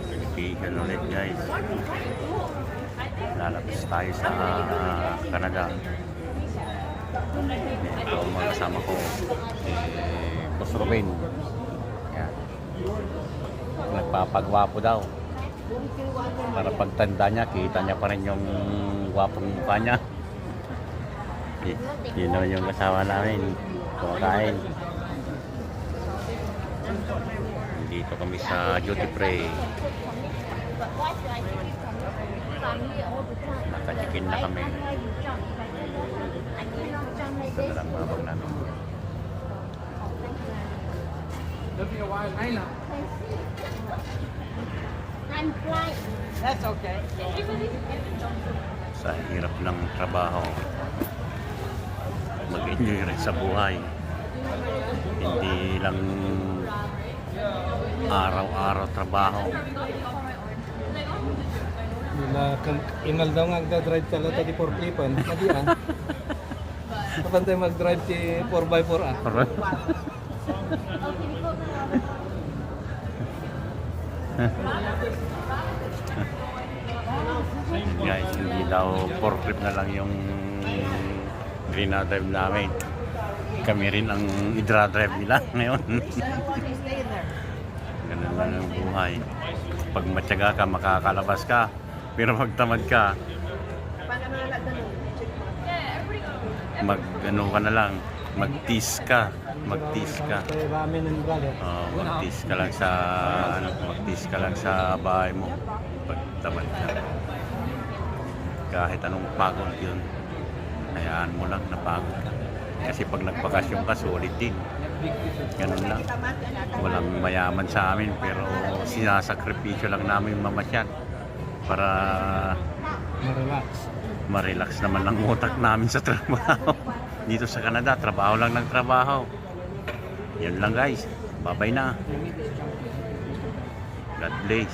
Vacation ulit guys. Lalabas tayo sa Canada. Ito ang mga kasama ko, si Boss Ruben. Yan. Nagpapagwapo daw para pagtanda niya kita niya pa rin yung gwapong mukha niya. Yun naman yung kasama namin kumakain. Dito kami sa duty free. Nakachikin na kami. Ito na lang mga bag namin. That's okay. Sa hirap ng trabaho, mag-enjoy rin sa buhay. Hindi lang araw-araw trabaho. Inal daw nga nagda-drive ka lang di forklipan. Hindi ah. Kapan tayo mag-drive si 4x4 ah. Guys, hindi daw forklift na lang yung green-drive namin. Kami rin ang idra-drive nila ngayon. Ganun lang ang buhay. Pag matyaga ka, makakalabas ka. Pero pag tamad ka, mag-ano ka na lang, mag-tease ka. Mag-tease ka. Mag-tease ka lang sa mag-tease ka lang sa bahay mo pag tamad ka. Kahit anong pagod yun, hayaan mo lang napagod ka. Kasi pag nagbakasyon ka, sulit din. Ganun lang. Walang mayaman sa amin, pero sinasakripisyo lang namin mamasyal para ma-relax naman ang utak namin sa trabaho. Dito sa Canada, trabaho lang ng trabaho. Yan lang guys. Bye-bye na. God bless.